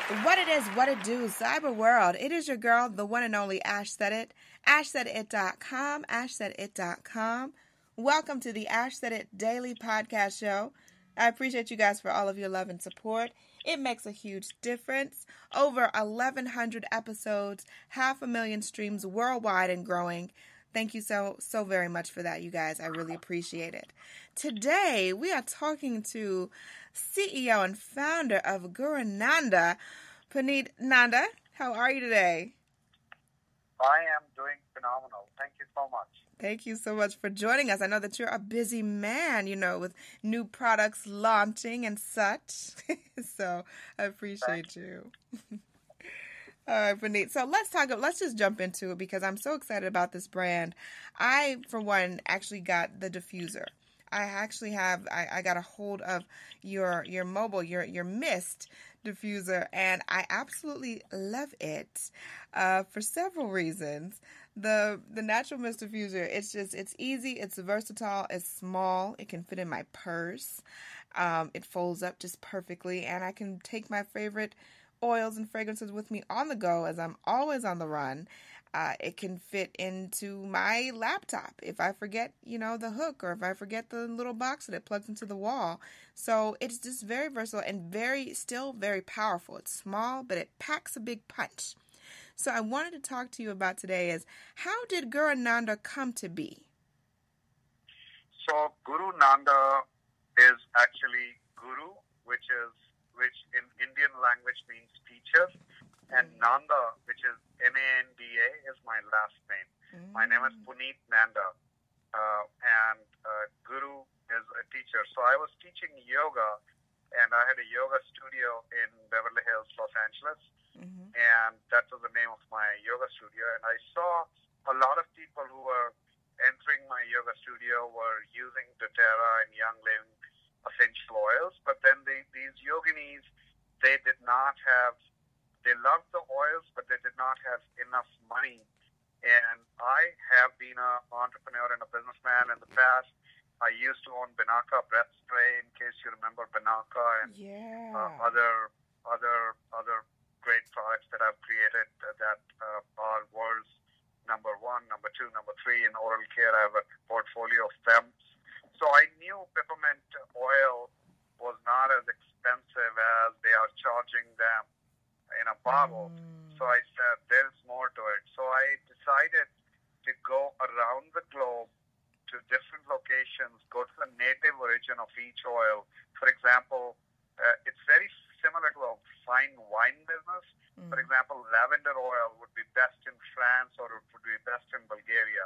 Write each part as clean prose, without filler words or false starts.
What it is, what it do, cyber world. It is your girl, the one and only Ash Said It. AshSaidIt.com, AshSaidIt.com. Welcome to the Ash Said It Daily Podcast Show. I appreciate you guys for all of your love and support. It makes a huge difference. Over 1,100 episodes, 500,000 streams worldwide and growing. Thank you so very much for that, you guys. I really appreciate it. Today, we are talking to CEO and founder of GuruNanda, Puneet. Nanda. How are you today? I am doing phenomenal. Thank you so much. Thank you so much for joining us. I know that you're a busy man, with new products launching and such. So I appreciate you. All right, Puneet. So let's just jump into it because I'm so excited about this brand. I, for one, actually got the diffuser. I got a hold of your mobile, your mist diffuser, and I absolutely love it for several reasons. The natural mist diffuser, it's easy, it's versatile, it's small, it can fit in my purse, it folds up just perfectly, and I can take my favorite oils and fragrances with me on the go as I'm always on the run. It can fit into my laptop if I forget, the hook, or if I forget the little box that it plugs into the wall. So it's just very versatile and still very powerful. It's small, but it packs a big punch. So I wanted to talk to you about today is, how did GuruNanda come to be? So GuruNanda is actually Guru, which in Indian language means teacher, and Nanda, which is Nanda, is my last name. My name is Puneet Nanda, and Guru is a teacher. So I was teaching yoga, and I had a yoga studio in Beverly Hills, Los Angeles, and that was the name of my yoga studio. And I saw a lot of people who were entering my yoga studio were using doTERRA and Young Living essential oils, but then these yoginis, they loved the oils, but they did not have enough money. And I have been an entrepreneur and a businessman in the past. I used to own Banaka breath spray, in case you remember Banaka, and other great products that I've created that are world's number one, number two, number three in oral care. I have a portfolio of them. So I knew peppermint oil was not as expensive as they are charging them in a bottle. So I said, there's more to it. So I decided to go around the globe to different locations, go to the native origin of each oil. For example, it's very similar to a fine wine business. For example, lavender oil would be best in France, or it would be best in Bulgaria,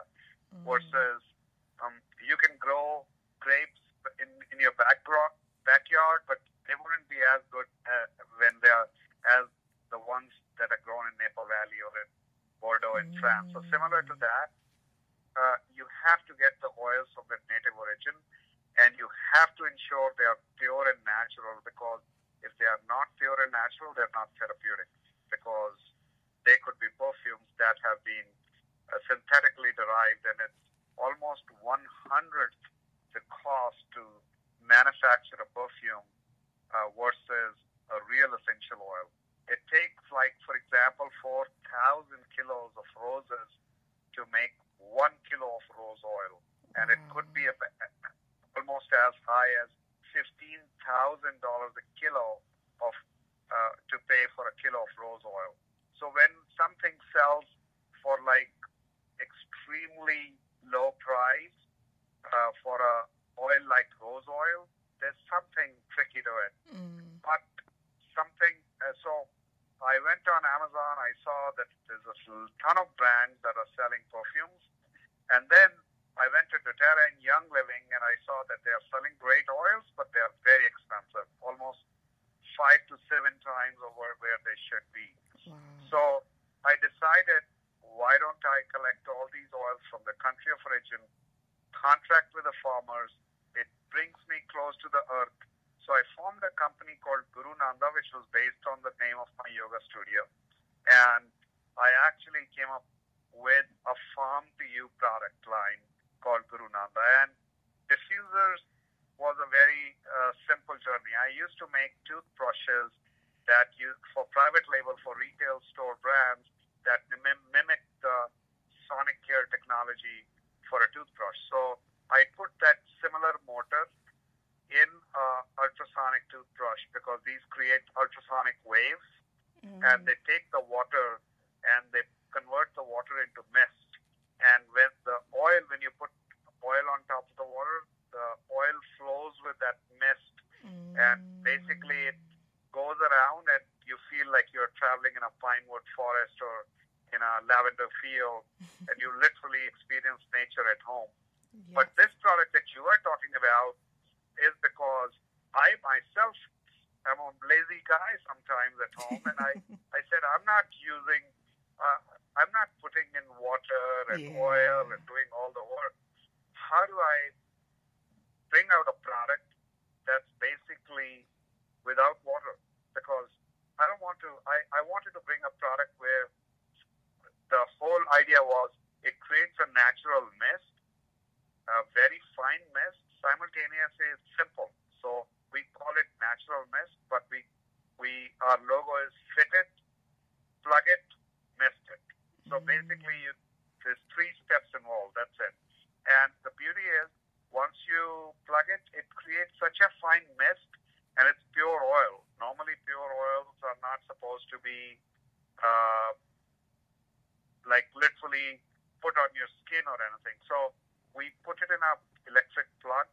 versus you can grow grapes in your backyard, but they wouldn't be as good when they are as the ones that are grown in Napa Valley or in Bordeaux in France. So similar to that, you have to get the oils of the native origin, and you have to ensure they are pure and natural, because if they are not pure and natural, they're not therapeutic, because they could be perfumes that have been synthetically derived, and it's almost 1/100th the cost to manufacture a perfume versus a real essential oil. It takes, for example, 4,000 kilos of roses to make 1 kilo of rose oil, and it could be almost as high as $15,000 a kilo of to pay for a kilo of rose oil. So when something sells for extremely low price for a oil like rose oil, there's something tricky to it. But so I went on Amazon, I saw that there's a ton of brands that are selling perfumes, and then I went to doTERRA and Young Living, and I saw that they are selling great oils, but they are very expensive, almost 5 to 7 times over where they should be. Wow. So I decided, why don't I collect all these oils from the country of origin, contract with the farmers, it brings me close to the earth. So I formed a company called GuruNanda, which was based on the name of my yoga studio. And I actually came up with a farm-to-you product line called GuruNanda. And diffusers was a very simple journey. I used to make toothbrushes that you for private label for retail store brands that mimic the sonic care technology for a toothbrush. So I put that similar motor in ultrasonic toothbrush because these create ultrasonic waves, and they take the water and they convert the water into mist. And when you put oil on top of the water, the oil flows with that mist, and basically it goes around and you feel like you're traveling in a pinewood forest or in a lavender field, and you literally experience nature at home. Yes. But this product that you are talking about is because I myself am a lazy guy sometimes at home, and I said I'm not putting in water and oil and doing all the work. How do I bring out a product that's basically without water? Because I wanted to bring a product where the whole idea was it creates a natural mist, a very fine mist. Simultaneously, it's simple. So we call it natural mist, but our logo is fit it, plug it, mist it. So basically, there's 3 steps involved. That's it. And the beauty is, once you plug it, it creates such a fine mist, and it's pure oil. Normally, pure oils are not supposed to be like literally put on your skin or anything. So we put it in an electric plug.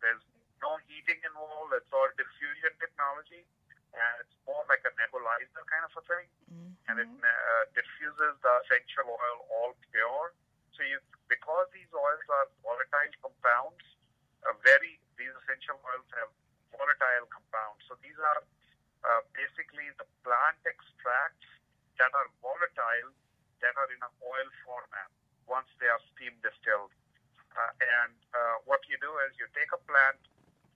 There's no heating involved. It's all diffusion technology, and it's more like a nebulizer kind of a thing. And it diffuses the essential oil all pure. So because these oils are volatile compounds, these essential oils have volatile compounds. So these are basically the plant extracts that are volatile, that are in an oil format once they are steam distilled. And what you do is you take a plant,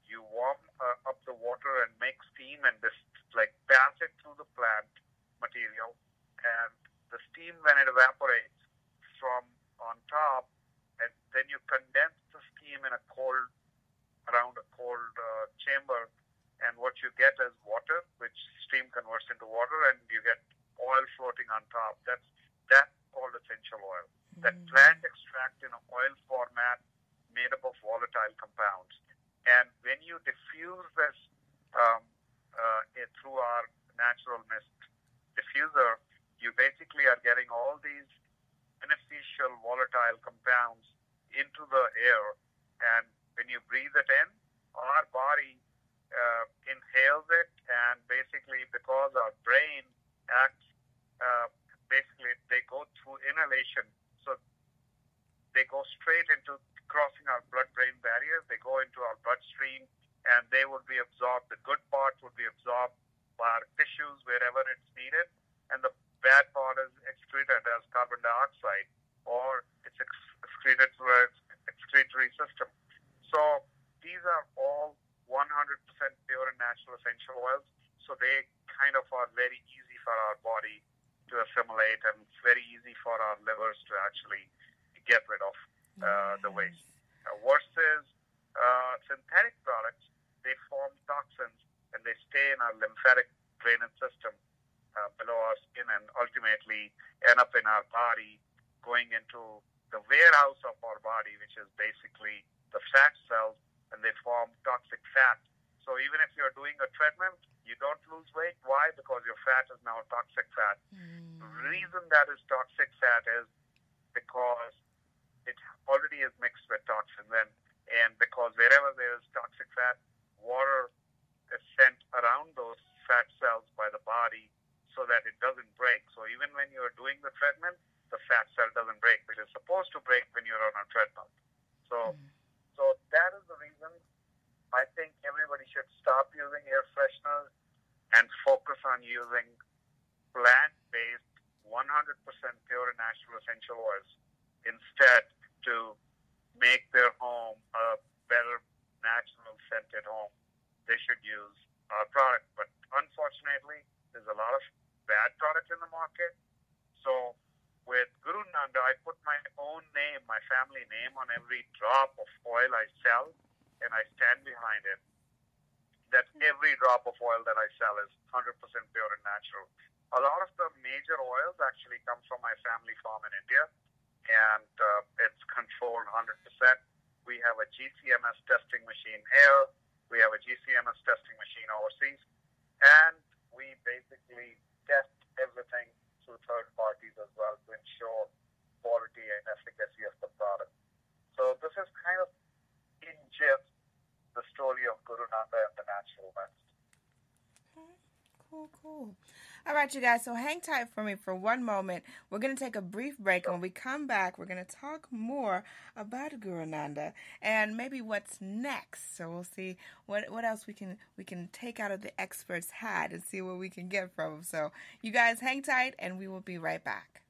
you warm up the water and make steam, and pass it through the plant material, and the steam, when it evaporates from on top, and then you condense the steam around a cold chamber, and what you get is water, which steam converts into water, and you get oil floating on top. That's called essential oil. That plant extract in an oil format made up of volatile compounds. And when you diffuse this through our natural mist diffuser, you basically are getting all these beneficial volatile compounds into the air. And when you breathe it in, our body inhales it, and basically because our brain acts, basically they go through inhalation. So they go straight into crossing our blood-brain barrier. They go into our bloodstream, and they would be absorbed. The good part would be absorbed by our tissues wherever it's needed, and the bad part is excreted as carbon dioxide, or it's excreted through our excretory system. So these are all 100% pure and natural essential oils. So they kind of are very easy for our body to assimilate, and it's very easy for our livers to actually get rid of the waste. Versus synthetic products, they form toxins and they stay in our lymphatic drainage system below our skin, and ultimately end up in our body, going into the warehouse of our body, which is basically the fat cells, and they form toxic fat. So even if you're doing a treadmill, you don't lose weight. Why? Because your fat is now toxic fat. The reason that is toxic fat is because it already is mixed with toxins, and because wherever there is toxic fat, water is sent around those fat cells by the body so that it doesn't break. So even when you're doing the treadmill, the fat cell doesn't break, which is supposed to break when you're on a treadmill. So that is the reason I think everybody should stop using air fresheners and focus on using plant-based, 100% pure and natural essential oils instead, to make their home a better, natural, scented home. They should use our product. But unfortunately, there's a lot of bad product in the market. So with GuruNanda, I put my own name, my family name on every drop of oil I sell, and I stand behind it. that every drop of oil that I sell is 100% pure and natural. A lot of the major oils actually come from my family farm in India, and it's controlled 100%. We have a GCMS testing machine here. We have a GCMS testing machine overseas, and we basically test everything through third parties as well to ensure quality and efficacy of the product. So this is kind of in gist the story of GuruNanda and the natural West. Cool. All right, you guys, so hang tight for me for one moment. We're going to take a brief break. When we come back, we're going to talk more about GuruNanda and maybe what's next. So we'll see what else we can take out of the expert's hat and see what we can get from them. So you guys hang tight, and we will be right back.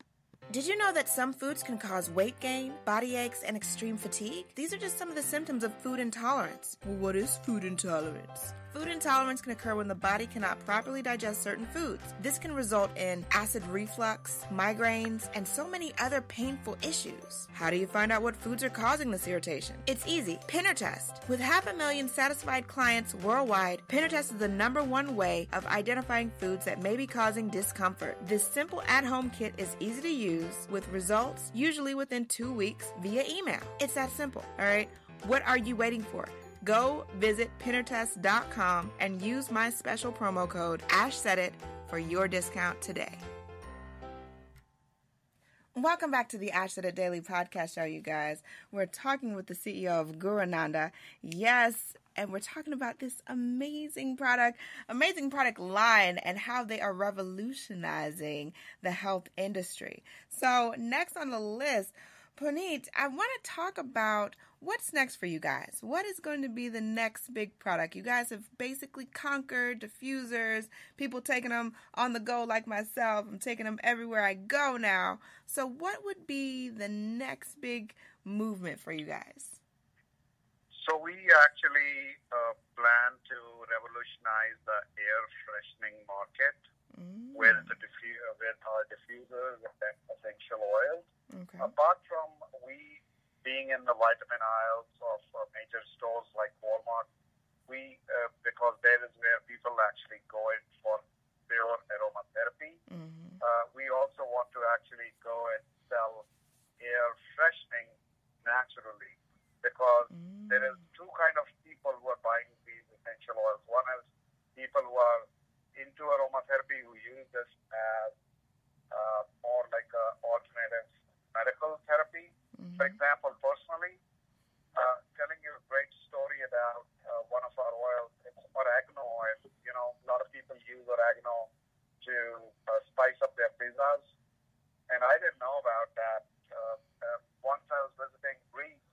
Did you know that some foods can cause weight gain, body aches, and extreme fatigue? These are just some of the symptoms of food intolerance. Well, what is food intolerance? Food intolerance can occur when the body cannot properly digest certain foods. This can result in acid reflux, migraines, and so many other painful issues. How do you find out what foods are causing this irritation? It's easy. Pinner test. With 500,000 satisfied clients worldwide, Pinner test is the #1 way of identifying foods that may be causing discomfort. This simple at-home kit is easy to use with results usually within 2 weeks via email. It's that simple, all right? What are you waiting for? Go visit pinnertest.com and use my special promo code AshSaidIt for your discount today. Welcome back to the Ash Said It Daily podcast show, you guys. We're talking with the CEO of GuruNanda. Yes, and we're talking about this amazing product line and how they are revolutionizing the health industry. So next on the list, Puneet, I want to talk about what's next for you guys. What is going to be the next big product? You guys have basically conquered diffusers, people taking them on the go like myself. I'm taking them everywhere I go now. So what would be the next big movement for you guys? So we actually plan to revolutionize the air freshening market with our diffusers and essential oils. Okay. Apart from we being in the vitamin aisles of major stores like Walmart, we because there is where people actually go in for pure aromatherapy. We also want to actually go and sell air freshening naturally, because there is two kind of people who are buying these essential oils. One is people who are into aromatherapy, who use this as more like a alternative medical therapy. For example, personally, telling you a great story about one of our oils. It's oregano oil. You know, a lot of people use oregano to spice up their pizzas, and I didn't know about that. Once I was visiting Greece,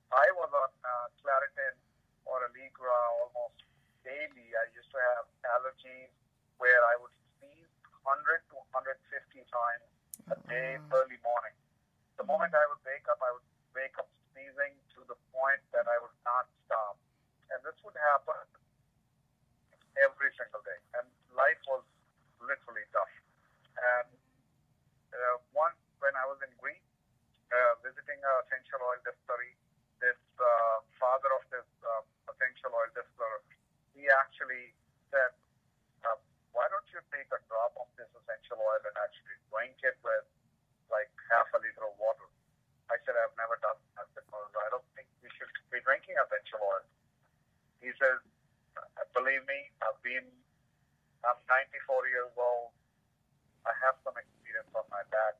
I was on Claritin or Allegra almost daily. I used to have allergies where I would sneeze 100 to 150 times a day early morning. The moment I would wake up sneezing to the point that I would not stop. And this would happen every single day. And life was literally tough. And once when I was in Greece, visiting an essential oil distillery, this father of this essential oil distiller, he actually said, why don't you take a drop of this essential oil and actually drink it with like half a liter of water? I said, I've never done that because I don't think we should be drinking essential oil. He says, believe me, I'm 94 years old. I have some experience on my back.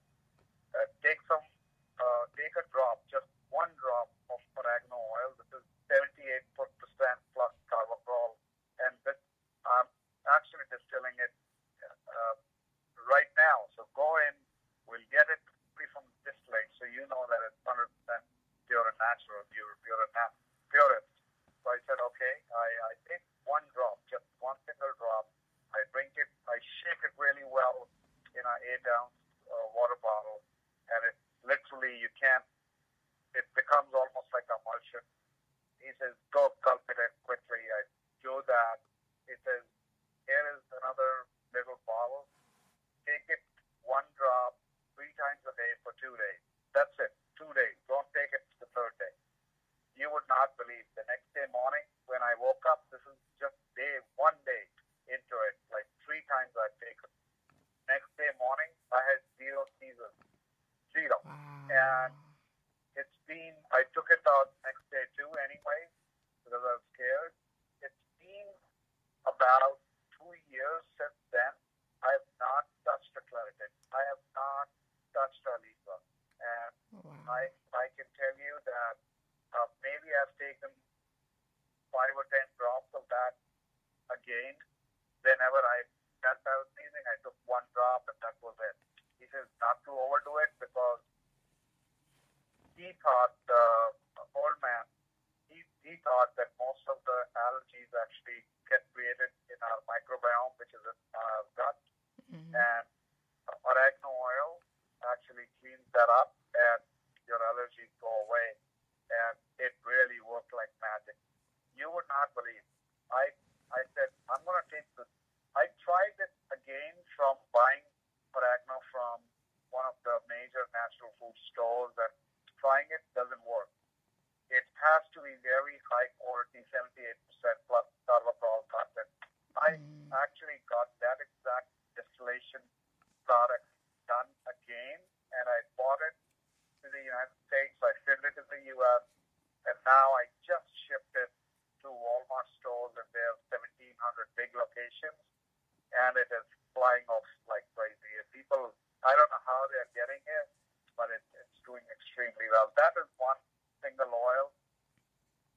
Take a drop, just one drop of oregano oil. This is 78% plus carboprol, and this I'm actually distilling it right now. So go in, we'll get it free from distillate, so you know that it's 100% pure and natural, purest. So I said, okay, I take one drop, just one single drop. I drink it, I shake it really well in an 8-ounce water bottle, and it literally, it becomes almost like emulsion. He says, go gulp it in quickly. I do that. He says, here is another little bottle. Take it one drop 3 times a day for 2 days. That's it, 2 days. Don't take it the third day. You would not believe the next day morning when I woke up, this is just day gut, Mm-hmm. and oregano oil actually cleans that up, and your allergies go away. And it really worked like magic. You would not believe. I I said, I'm going to take this. I tried it again from buying oregano from one of the major natural food stores, and trying it doesn't work. It has to be very high quality, 78% plus carvacrol content. I actually got that exact distillation product done again, and I bought it to the United States. I filled it in the U.S., and now I just shipped it to Walmart stores, and they have 1,700 big locations, and it is flying off like crazy. And people, I don't know how they're getting it, but it's doing extremely well. That is one single oil.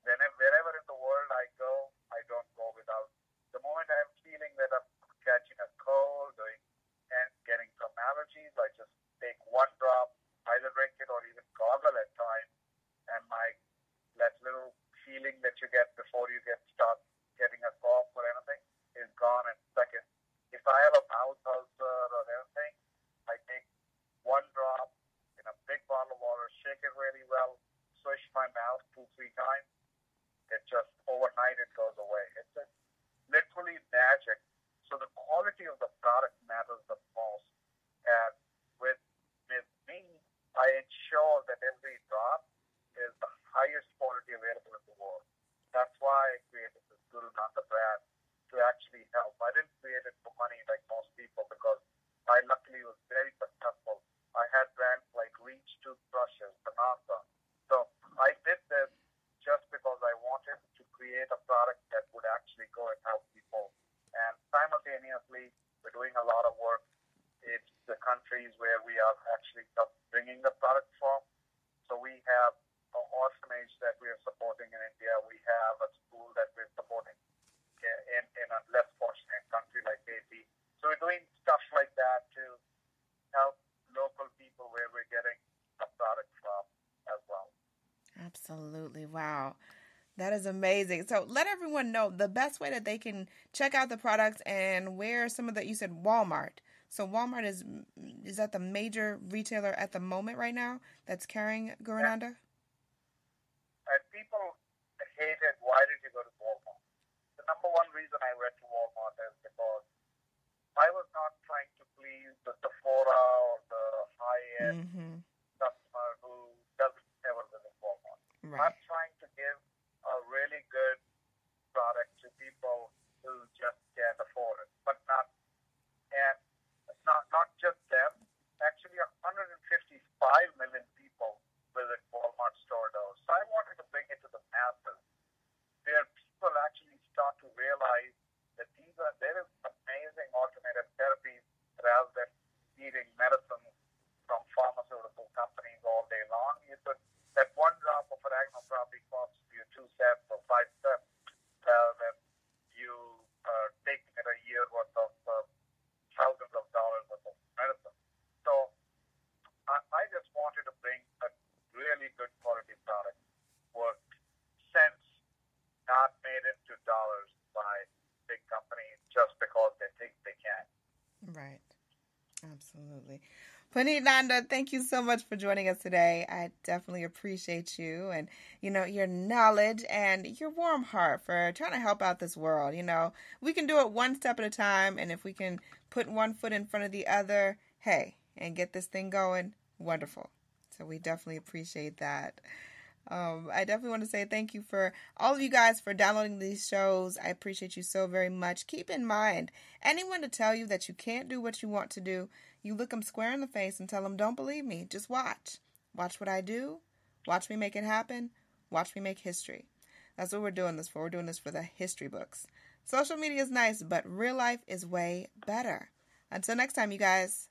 Wherever in the world I go, I don't go without. The moment I'm feeling that I'm catching a cold and getting some allergies, I just take one drop, either drink it or even gargle at times, and that little feeling that you get before you start getting a cough or anything is gone in seconds. If I have a mouth ulcer or anything, I take one drop in a big bottle of water, shake it really well, swish my mouth 2-3 times. It just overnight it goes away. It's literally magic. So the quality of the product matters the most. And with me, I ensure that every drop is the highest quality available in the world. That's why I created this GuruNanda brand, to actually help. I didn't create it for money like most people, because I luckily was very successful. I had brands like Reach toothbrushes, Nanda. So I did this just because I wanted to create a product that would actually go and help people. And simultaneously, we're doing a lot of work in the countries where we are actually bringing the product from. So we have an orphanage that we are supporting in India. We have a school that we're supporting in a less fortunate country like Haiti. So we're doing stuff like that to help local people where we're getting a product from as well. Absolutely. Wow. That is amazing. So let everyone know the best way that they can check out the products and where some of the, you said Walmart. So Walmart is that the major retailer at the moment right now that's carrying GuruNanda? And people hated, why did you go to Walmart? The number one reason I went to Walmart is because I was not trying to please the Sephora or the high-end customer who doesn't ever visit Walmart. Right. I'm trying to give a really good product to people who just can't afford it, but not just them. Actually, 155 million people visit Walmart store doors. So I wanted to bring it to the masses, where people actually start to realize that there is amazing alternative therapies rather than eating medicine from pharmaceutical companies all day long. That one drop of oregano probably costs you 2 cents or 5 cents, rather than you taking it a year worth of thousands of dollars worth of medicine. So I just wanted to bring a really good quality product worth cents, not made into dollars by big companies just because they think they can. Right. Absolutely. Puneet, Nanda, thank you so much for joining us today. I definitely appreciate you and, your knowledge and your warm heart for trying to help out this world. We can do it one step at a time, and if we can put one foot in front of the other, hey, and get this thing going, wonderful. So we definitely appreciate that. I definitely want to say thank you for all of you guys for downloading these shows. I appreciate you so very much. Keep in mind, anyone to tell you that you can't do what you want to do, you look them square in the face and tell them, don't believe me, just watch. Watch what I do. Watch me make it happen. Watch me make history. That's what we're doing this for. We're doing this for the history books. Social media is nice, but real life is way better. Until next time, you guys.